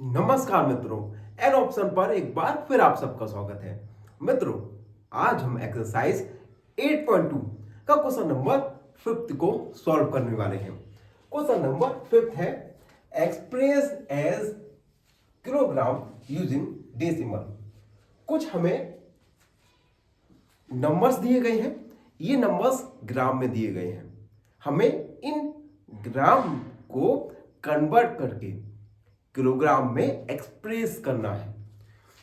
नमस्कार मित्रों, an option पर एक बार फिर आप सबका स्वागत है। मित्रों, आज हम एक्सरसाइज 8.2 का क्वेश्चन नंबर 5 को सॉल्व करने वाले हैं। क्वेश्चन नंबर 5 है express as kilogram using decimal. कुछ हमें नंबर्स दिए गए हैं, ये नंबर्स ग्राम में दिए गए हैं। हमें इन ग्राम को कन्वर्ट करके किलोग्राम में एक्सप्रेस करना है।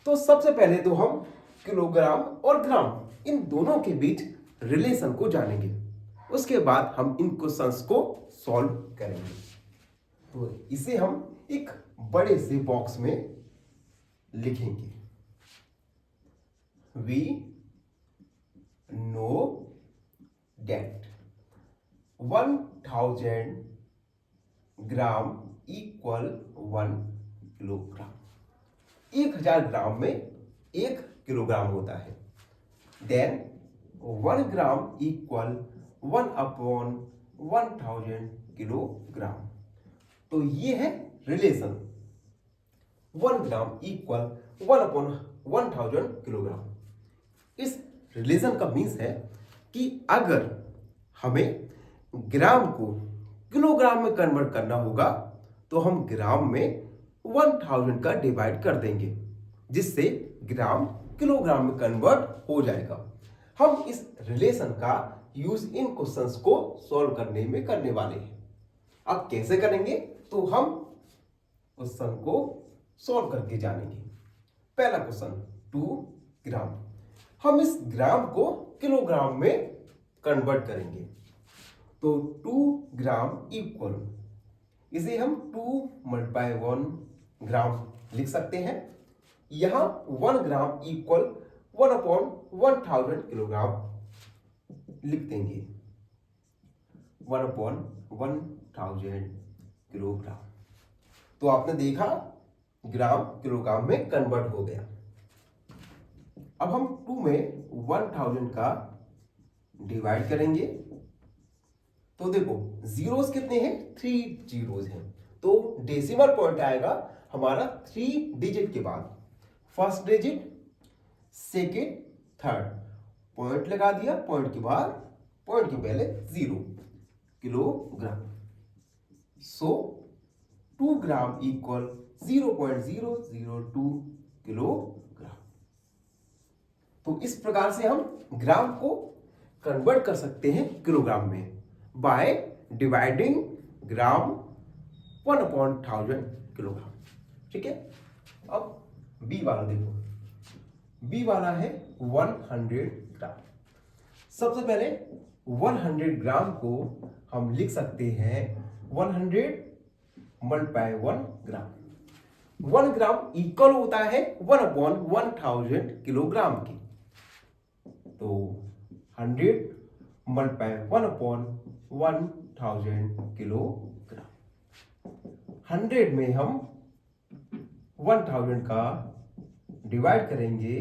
तो सबसे पहले तो हम किलोग्राम और ग्राम इन दोनों के बीच रिलेशन को जानेंगे, उसके बाद हम इन क्वेश्चंस को सॉल्व करेंगे। तो इसे हम एक बड़े से बॉक्स में लिखेंगे। We know that 1000 gram equal 1 kilogram. 1000 gram में 1 किलोग्राम होता है। Then 1 gram equal 1/1000 kilogram. तो ये है रिलेशन, 1 ग्राम इक्वल 1/1000 किलोग्राम। इस रिलेशन का मीन्स है कि अगर हमें ग्राम को किलोग्राम में कन्वर्ट करना होगा तो हम ग्राम में 1000 का डिवाइड कर देंगे, जिससे ग्राम किलोग्राम में कन्वर्ट हो जाएगा। हम इस रिलेशन का यूज इन क्वेश्चंस को सॉल्व करने में करने वाले हैं। अब कैसे करेंगे तो हम क्वेश्चन को सॉल्व करके जानेंगे। पहला क्वेश्चन 2 ग्राम। हम इस ग्राम को किलोग्राम में कन्वर्ट करेंगे। तो 2 ग्राम इक्वल, इसे हम 2 × 1 ग्राम लिख सकते हैं। यहां 1 ग्राम इक्वल 1/1000 किलोग्राम लिख देंगे। 1/1000 किलोग्राम। तो आपने देखा ग्राम किलोग्राम में कन्वर्ट हो गया। अब हम 2 में 1000 का डिवाइड करेंगे। तो देखो जीरोस कितने हैं, 3 जीरोस हैं। तो डेसिमल पॉइंट आएगा हमारा 3 डिजिट के बाद, first digit, second, third. Point लगा दिया, पॉइंट के बाद, पॉइंट के पहले 0, किलोग्राम। सो 2 ग्राम इक्वल 0.002 किलोग्राम। तो इस प्रकार से हम ग्राम को कन्वर्ट कर सकते हैं किलोग्राम में बाय डिवाइडिंग ग्राम 1/1000 किलोग्राम। ठीक है। अब बी वाला देखो, बी वाला है 100 ग्राम। सबसे पहले 100 ग्राम को हम लिख सकते हैं 100 × 1 ग्राम। 1 ग्राम इक्वल होता है 1/1000 किलोग्राम के। तो 100 × 1/1000 किलोग्राम। 100 में हम 1000 का डिवाइड करेंगे।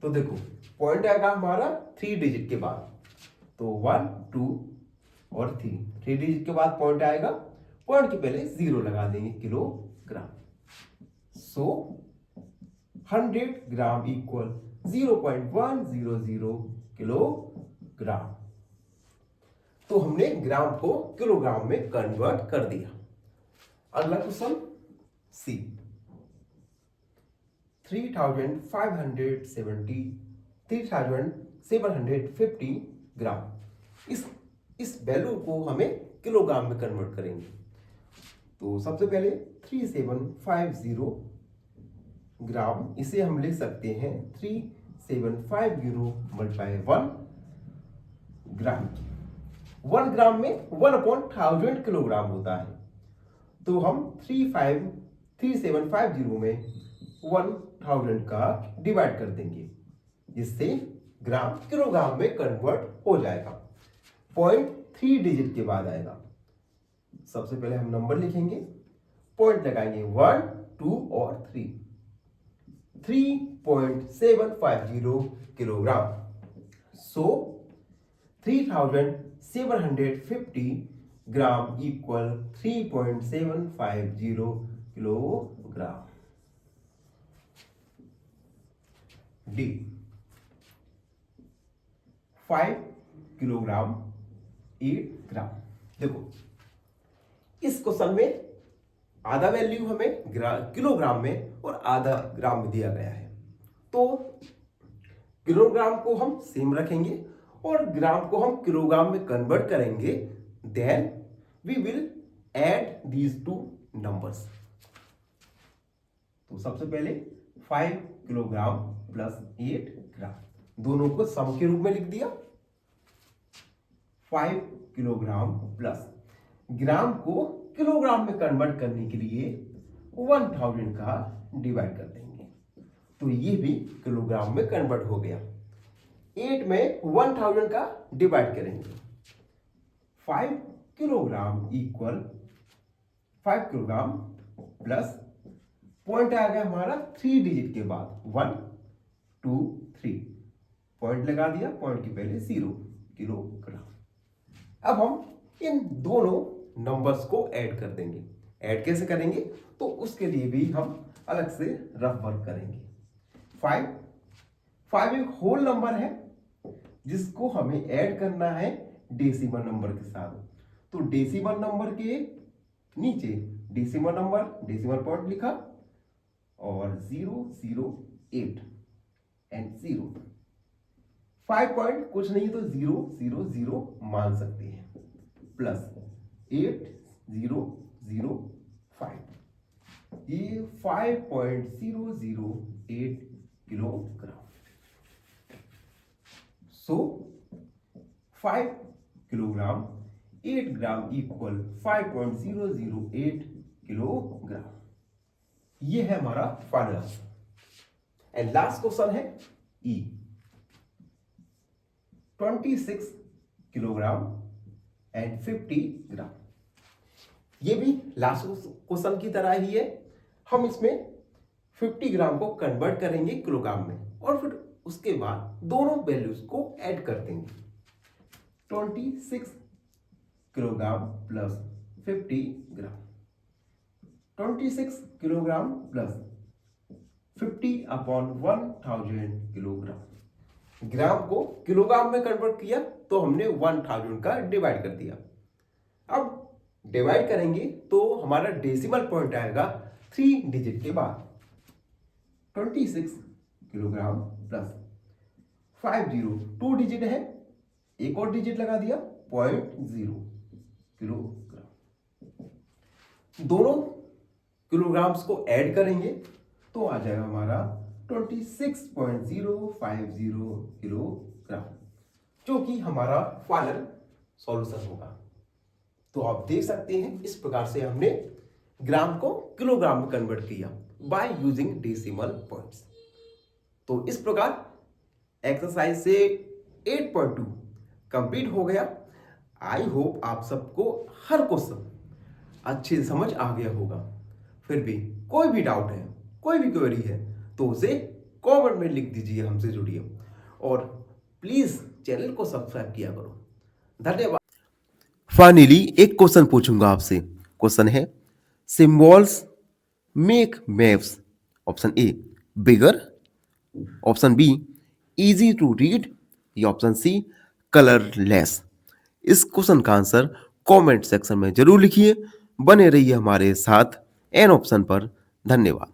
तो देखो पॉइंट आएगा हमारा 3 डिजिट के बाद। तो 1, 2 और 3 डिजिट के बाद पॉइंट आएगा, पॉइंट के पहले 0 लगा देंगे, किलोग्राम। सो 100 ग्राम इक्वल 0.100 किलोग्राम। तो हमने ग्राम को किलोग्राम में कन्वर्ट कर दिया। अगला क्वेश्चन सी, 3750 ग्राम। इस वैल्यू को हमें किलोग्राम में कन्वर्ट करेंगे। तो सबसे पहले 3750 ग्राम, इसे हम लिख सकते हैं 3750 × 1 ग्राम। 1 ग्राम में 1/1000 किलोग्राम होता है। तो हम 3750 में 1000 का डिवाइड कर देंगे, जिससे ग्राम किलोग्राम में कन्वर्ट हो जाएगा। पॉइंट 3 डिजिट के बाद आएगा। सबसे पहले हम नंबर लिखेंगे, पॉइंट लगाएंगे 1, 2 और 3। 3.750 किलोग्राम। सो 3750 ग्राम इक्वल 3.750 किलोग्राम। डी 5 किलोग्राम 8 ग्राम। देखो इस क्वेश्चन में आधा वैल्यू हमें किलोग्राम में और आधा ग्राम में दिया गया है, तो किलोग्राम को हम सेम रखेंगे और ग्राम को हम किलोग्राम में कन्वर्ट करेंगे। Then we will add these two numbers. तो सबसे पहले 5 किलोग्राम प्लस 8 ग्राम, दोनों को सम के रूप में लिख दिया। 5 किलोग्राम प्लस ग्राम को किलोग्राम में कन्वर्ट करने के लिए 1000 का डिवाइड कर देंगे, तो ये भी किलोग्राम में कन्वर्ट हो गया। 8 में 1000 का डिवाइड करेंगे। 5 kilogram equal 5 kilogram plus point आ गया हमारा 3 डिजिट के बाद 1 2 3, पॉइंट लगा दिया, पॉइंट के पहले 0 किलोग्राम। अब हम इन दोनों नंबर्स को ऐड कर देंगे। ऐड कैसे करेंगे, तो उसके लिए भी हम अलग से रफ वर्क करेंगे। 5 एक होल नंबर है जिसको हमें ऐड करना है डेसिमल नंबर के साथ। तो डेसिमल नंबर के नीचे डेसिमल नंबर, डेसिमल पॉइंट लिखा और 008 एंड 0। 5 पॉइंट कुछ नहीं तो 000 मान सकते हैं, प्लस 8005, ये 5.008 किलोग्राम। सो 5 किलोग्राम 8 ग्राम इक्वल 5.008 किलोग्राम। ये है हमारा final answer. And last question है ई 26 किलोग्राम एंड 50 ग्राम। ये भी लास्ट क्वेश्चन की तरह ही है। हम इसमें 50 ग्राम को कन्वर्ट करेंगे किलोग्राम में और फिर उसके बाद दोनों वैल्यूज को ऐड कर देंगे। 26 किलोग्राम प्लस 50 ग्राम, 26 किलोग्राम प्लस 50/1000 किलोग्राम। ग्राम को किलोग्राम में कन्वर्ट किया तो हमने 1000 का डिवाइड कर दिया। अब डिवाइड करेंगे तो हमारा डेसिमल पॉइंट आएगा 3 डिजिट के बाद। 26 किलोग्राम प्लस 50, 2 डिजिट है, एक और डिजिट लगा दिया 0.0 किलोग्राम। दोनों किलोग्राम्स को ऐड करेंगे तो आ जाएगा हमारा 26.050 किलोग्राम, जो कि हमारा फाइनल सॉल्यूशन होगा। तो आप देख सकते हैं इस प्रकार से हमने ग्राम को किलोग्राम में कन्वर्ट किया बाय यूजिंग डेसिमल पॉइंट्स। तो इस प्रकार एक्सरसाइज से 8.2 कंप्लीट हो गया। आई होप आप सबको हर क्वेश्चन अच्छे से समझ आ गया होगा। फिर भी कोई भी डाउट है, कोई भी क्वेरी है तो उसे कमेंट में लिख दीजिए, हमसे जुड़िए और प्लीज चैनल को सब्सक्राइब किया करो। धन्यवाद। फाइनली एक क्वेश्चन पूछूंगा आपसे। क्वेश्चन है symbols make maps. Option A bigger, option B easy to read या ऑप्शन सी कलरलेस। इस क्वेश्चन का आंसर कमेंट सेक्शन में जरूर लिखिए। बने रहिए हमारे साथ एन ऑप्शन पर। धन्यवाद।